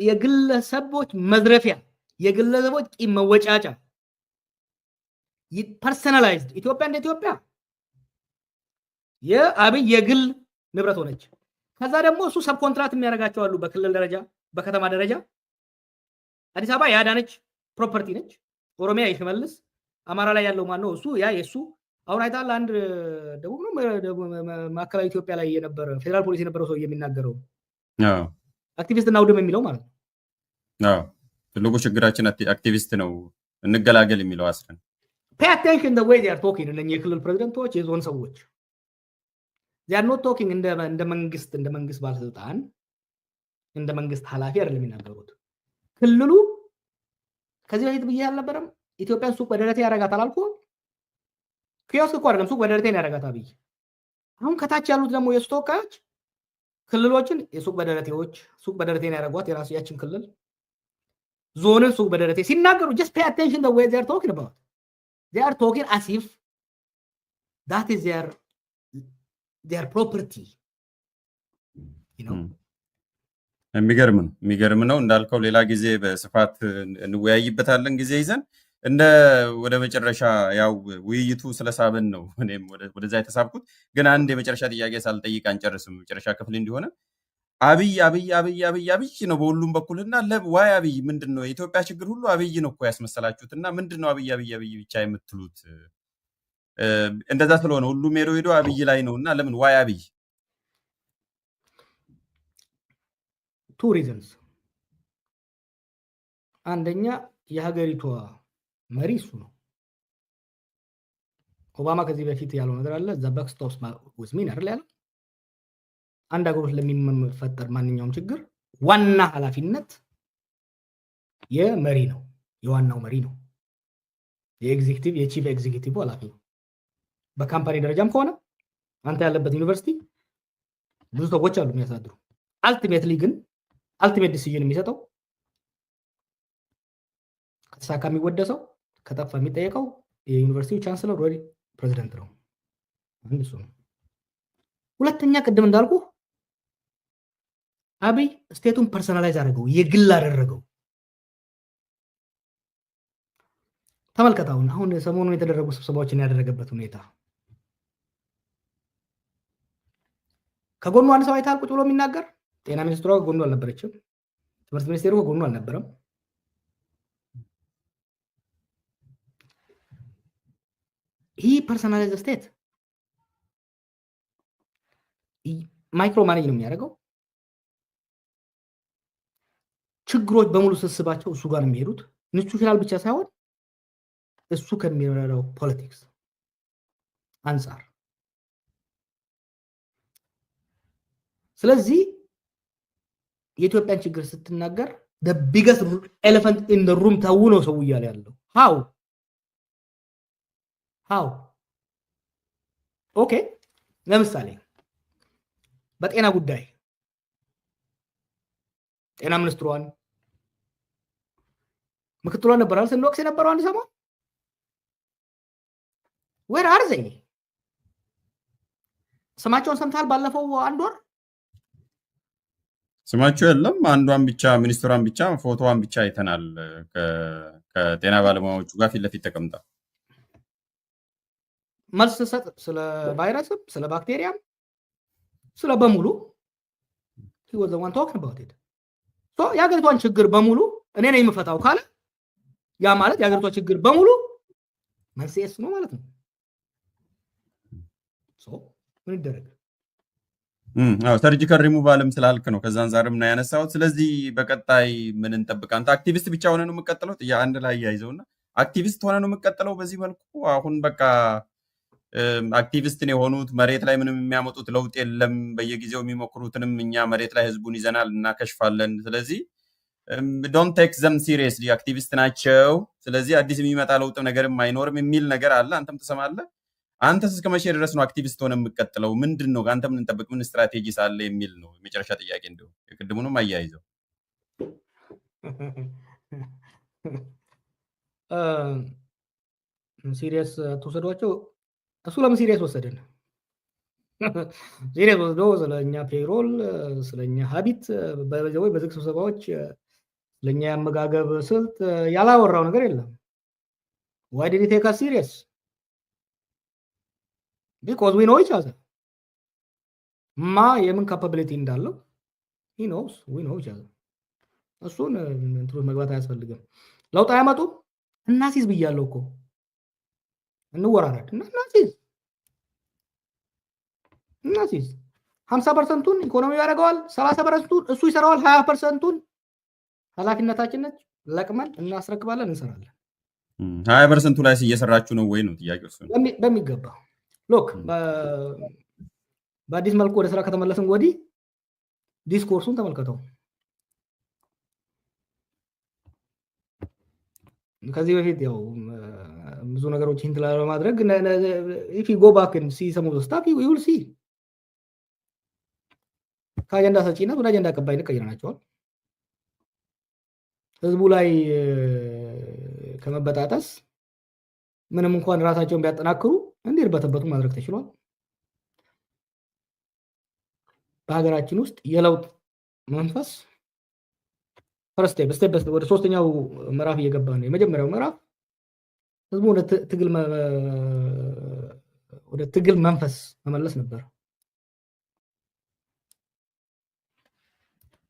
የግለሰቦች መዝረፊያ፣ የግለሰቦች ቂም መወጫጫ፣ ፐርሰናላይዝድ ኢትዮጵያ እንደ ኢትዮጵያ የአብይ የግል ንብረት ሆነች። ከዛ ደግሞ እሱ ሰብ ኮንትራት የሚያደርጋቸው አሉ። በክልል ደረጃ በከተማ ደረጃ አዲስ አበባ የአዳነች ፕሮፐርቲ ነች። ኦሮሚያ የሽመልስ፣ አማራ ላይ ያለው ማነው? እሱ ያ የሱ። አሁን አይታል አንድ ደቡብ ነው ማዕከላዊ ኢትዮጵያ ላይ የነበረ ፌደራል ፖሊስ የነበረው ሰው የሚናገረው አክቲቪስት እና ውድም የሚለው ማለት ነው። ትልቁ ችግራችን አክቲቪስት ነው እንገላገል የሚለው አስረን pay attention the way they are talking እነኚህ የክልል ፕሬዝዳንቶች የዞን ሰዎች they are not talking እንደ መንግስት ባለስልጣን እንደ መንግስት ኃላፊ አይደለም የሚናገሩት። ክልሉ ከዚህ በፊት ብዬ አልነበረም ኢትዮጵያን ሱቅ በደረቴ ያረጋታል አልኩ። ኪዮስክ እኮ አይደለም ሱቅ በደረቴ ያረጋታ ብዬ። አሁን ከታች ያሉት ደግሞ የሱ ተወካዮች ክልሎችን የሱቅ በደረቴዎች ሱቅ በደረቴ ያረጓት የራሱ ያችን ክልል ዞንን ሱቅ በደረቴ ሲናገሩ just pay attention the way they are talking about. They are talking as if that is their property, you know. የሚገርም ነው እንዳልከው። ሌላ ጊዜ በስፋት እንወያይበታለን ጊዜ ይዘን። ወደ መጨረሻ ያው ውይይቱ ስለሳበን ነው እኔም ወደዛ የተሳብኩት። ግን አንድ የመጨረሻ ጥያቄ ሳልጠይቅ አንጨርስም። መጨረሻ ክፍል እንዲሆነ አብይ ነው በሁሉም በኩልና ዋይ አብይ ምንድን ነው? የኢትዮጵያ ችግር ሁሉ አብይ ነው እኮ ያስመሰላችሁትና ምንድን ነው አብይ ብቻ የምትሉት? እንደዛ ስለሆነ ሁሉም ሄዶ አብይ ላይ ነውና ለምን ዋይ አብይ? two reasons። አንደኛ የሀገሪቷ መሪ እሱ ነው። ኦባማ ከዚህ በፊት ያለው ነገር አለ the buck stops with me አይደል ያለው። አንድ ሀገር ውስጥ ለሚፈጠር ማንኛውም ችግር ዋና ኃላፊነት የመሪ ነው፣ የዋናው መሪ ነው። የኤግዚኪቲቭ የቺፍ ኤግዚኪቲቭ ኃላፊ ነው። በካምፓኒ ደረጃም ከሆነ አንተ ያለበት ዩኒቨርሲቲ ብዙ ሰዎች አሉ የሚያሳድሩ። አልቲሜትሊ ግን አልቲሜት ዲሲዥን የሚሰጠው ከተሳካ የሚወደሰው ከጠፋ የሚጠየቀው የዩኒቨርሲቲው ቻንስለር ወይ ፕሬዚደንት ነው። አንድ እሱ ነው። ሁለተኛ ቅድም እንዳልኩ አብይ ስቴቱን ፐርሰናላይዝ አደረገው፣ የግል አደረገው። ተመልከታውን አሁን ሰሞኑን የተደረጉ ስብሰባዎችን ያደረገበት ሁኔታ ከጎኑ አንድ ሰው አይታል ቁጭ ብሎ የሚናገር። ጤና ሚኒስትሯ ከጎኑ አልነበረችም። ትምህርት ሚኒስቴሩ ከጎኑ አልነበረም። ይህ ፐርሰናላይዝ ስቴት ማይክሮ ማኔጅ ነው የሚያደርገው። ችግሮች በሙሉ ስብስባቸው እሱ ጋር የሚሄዱት ኢንስቲትዩሽናል ብቻ ሳይሆን እሱ ከሚረዳው ፖለቲክስ አንጻር። ስለዚህ የኢትዮጵያን ችግር ስትናገር the biggest elephant in the room ታውኖ ሰው እያለ ያለው how ኦኬ። ለምሳሌ በጤና ጉዳይ ጤና ሚኒስትሯን ምክትሏን ነበራል ስንወቅስ የነበረው አንድ ሰሞን where are they? ስማቸውን ሰምታል? ባለፈው አንድ ወር ስማቸው የለም። አንዷን ብቻ ሚኒስትሯን ብቻ ፎቶዋን ብቻ አይተናል። ከጤና ባለሙያዎቹ ጋር ፊት ለፊት ተቀምጣ መልስ ሰጥ ስለ ቫይረስም ስለ ባክቴሪያም ስለ በሙሉ he was the one talking about it. so የሀገሪቷን ችግር በሙሉ እኔ ነኝ የምፈታው ካለ ያ ማለት የሀገሪቷ ችግር በሙሉ መንስኤስ ነው ማለት ነው። so ምን ይደረግ? ሰርጂካል ሪሙቫልም ስላልክ ነው ከዛ አንፃርም ነው ያነሳሁት። ስለዚህ በቀጣይ ምን እንጠብቅ? አንተ አክቲቪስት ብቻ ሆነ ነው የምትቀጥለው? አንድ ላይ ያይዘውና አክቲቪስት ሆነ ነው የምትቀጥለው በዚህ መልኩ? አሁን በቃ አክቲቪስትን የሆኑት መሬት ላይ ምንም የሚያመጡት ለውጥ የለም፣ በየጊዜው የሚሞክሩትንም እኛ መሬት ላይ ህዝቡን ይዘናል እናከሽፋለን። ስለዚህ ዶንት ቴክ ዘም ሲሪየስሊ አክቲቪስት ናቸው፣ ስለዚህ አዲስ የሚመጣ ለውጥ ነገርም አይኖርም የሚል ነገር አለ። አንተም ትሰማለህ? አንተስ እስከ መቼ ድረስ ነው አክቲቪስት ሆነ የምትቀጥለው? ምንድን ነው አንተ ምን እንጠብቅ? ምን ስትራቴጂ ሳለ የሚል ነው የመጨረሻ ጥያቄ። እንደው የቅድሙንም አያይዘው ሲሪየስ ተወሰዷቸው። እሱ ለምን ሲሪየስ ወሰደን? ሲሪየስ ወስዶ ስለኛ ፔሮል፣ ስለኛ ሀቢት በዘወይ በዝግ ስብሰባዎች ስለኛ ያመጋገብ ስልት ያላወራው ነገር የለም። why did he take us serious? because we know each other. ማ የምን ካፓቢሊቲ እንዳለው he knows, we know each other. እሱን እንትሩን መግባት አያስፈልግም። ለውጥ አያመጡም። እናሲዝ ብያለሁ እኮ እንወራረድ እና እናሲዝ 50%ቱን ኢኮኖሚው ያደርገዋል፣ 30%ቱን እሱ ይሰራዋል፣ 20%ቱን ኃላፊነታችን ነች ለቅመን እናስረክባለን፣ እንሰራለን። 20%ቱ ላይ እየሰራችሁ ነው ወይ ነው ጥያቄው? እሱ በሚገባ ሎክ በአዲስ መልኩ ወደ ስራ ከተመለስን ወዲህ ዲስኮርሱን ተመልከተው። ከዚህ በፊት ያው ብዙ ነገሮች ሂንት ለማድረግ if you go back and see some of the stuff you will see ከአጀንዳ ሰጪነት ወደ አጀንዳ አቀባይነት ቀይረናቸዋል። ህዝቡ ላይ ከመበጣጠስ ምንም እንኳን ራሳቸውን ቢያጠናክሩ እንዲርበተበቱ ማድረግ ተችሏል። በሀገራችን ውስጥ የለውጥ መንፈስ ፈርስት ስቴፕ ወደ ሶስተኛው ምዕራፍ እየገባ ነው። የመጀመሪያው ምዕራፍ ህዝቡ ወደ ትግል መንፈስ መመለስ ነበር።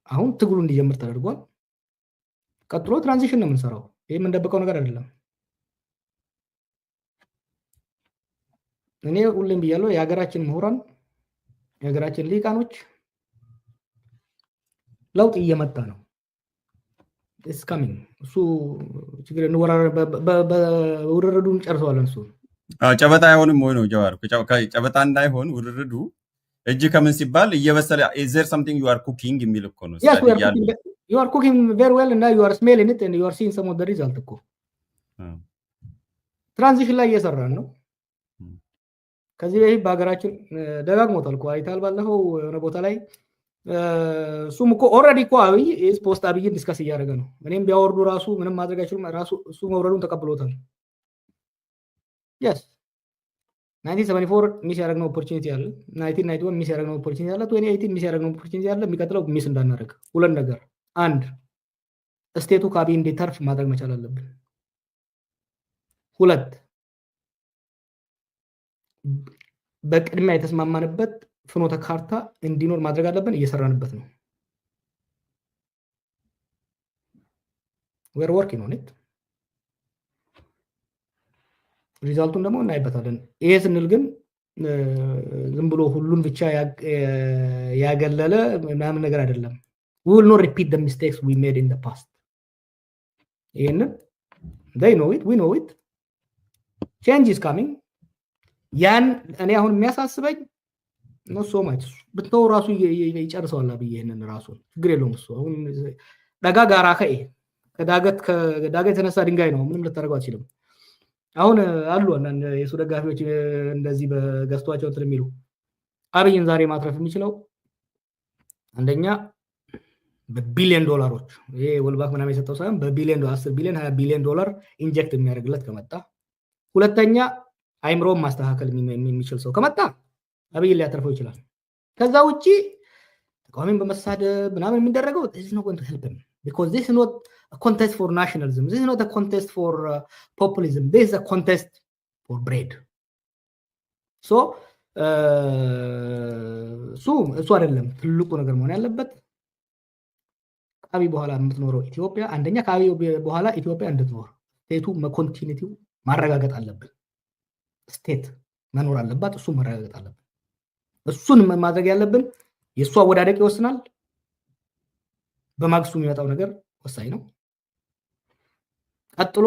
አሁን ትግሉ እንዲጀምር ተደርጓል። ቀጥሎ ትራንዚሽን ነው የምንሰራው። ይሄ የምንደብቀው ነገር አይደለም። እኔ ሁሌም ብያለሁ፣ የሀገራችን ምሁራን፣ የሀገራችን ሊቃኖች ለውጥ እየመጣ ነው። ኢትስ ካሚንግ። እሱ ችግር ውርርዱን ጨርሰዋለን። እሱ ጨበጣ አይሆንም ወይ ነው ጀዋር? ጨበጣ እንዳይሆን ውርርዱ እጅ ከምን ሲባል እየበሰለ is there something you are cooking የሚል እኮ ነው። yes you are cooking very well and now you are smelling it and you are seeing some of the result እኮ ትራንዚሽን ላይ እየሰራን ነው። ከዚህ በፊት በሀገራችን ደጋግሞታል እኮ አይታል። ባለፈው የሆነ ቦታ ላይ እሱም እኮ ኦልሬዲ እኮ አብይ ፖስት አብይን ዲስከስ እያደረገ ነው። እኔም ቢያወርዱ ራሱ ምንም ማድረግ አይችሉም። ራሱ እሱ መውረዱን ተቀብሎታል። yes 1974 ሚስ ያደረግነው ኦፖርቹኒቲ አለ፣ 1991 ሚስ ያደረግነው ኦፖርቹኒቲ አለ፣ 2018 ሚስ ያደረግነው ኦፖርቹኒቲ አለ። የሚቀጥለው ሚስ እንዳናደርግ ሁለት ነገር፣ አንድ ስቴቱ ከአብይ እንዲተርፍ ማድረግ መቻል አለብን። ሁለት በቅድሚያ የተስማማንበት ፍኖተ ካርታ እንዲኖር ማድረግ አለብን። እየሰራንበት ነው። we're working on it። ሪዛልቱን ደግሞ እናይበታለን። ይሄ ስንል ግን ዝም ብሎ ሁሉን ብቻ ያገለለ ምናምን ነገር አይደለም። we will not repeat the mistakes we made in the past። ይሄንን they know it, we know it። change is coming። ያን እኔ አሁን የሚያሳስበኝ ነው so much ብትተው ራሱ ይጨርሰዋል አብይ ይሄንን ራሱ ችግር የለውም። እሱ አሁን ዳጋ ጋራ ከዳገት የተነሳ ድንጋይ ነው፣ ምንም ልታደርገው አትችልም። አሁን አሉ አንዳንድ የሱ ደጋፊዎች እንደዚህ በገዝቷቸው እንትን የሚሉ አብይን ዛሬ ማትረፍ የሚችለው አንደኛ በቢሊዮን ዶላሮች፣ ይሄ ወልባክ ምናምን የሰጠው ሳይሆን በቢሊዮን 10 ቢሊዮን 20 ቢሊዮን ዶላር ኢንጀክት የሚያደርግለት ከመጣ፣ ሁለተኛ አይምሮን ማስተካከል የሚችል ሰው ከመጣ አብይን ሊያተርፈው ይችላል። ከዛ ውጪ ተቃዋሚን በመሳደብ ምናምን የሚደረገው this is not going to help him because this is not a contest for nationalism, this is not a contest for populism, this is a contest for bread. so እሱ አይደለም ትልቁ ነገር መሆን ያለበት። ከአብይ በኋላ የምትኖረው ኢትዮጵያ አንደኛ ከአብይ በኋላ ኢትዮጵያ እንድትኖር ስቴቱ ኮንቲኒቲው ማረጋገጥ አለብን። ስቴት መኖር አለባት፣ እሱ ማረጋገጥ አለብን። እሱን ማድረግ ያለብን የእሱ አወዳደቅ ይወስናል። በማግስቱ የሚመጣው ነገር ወሳኝ ነው። ቀጥሎ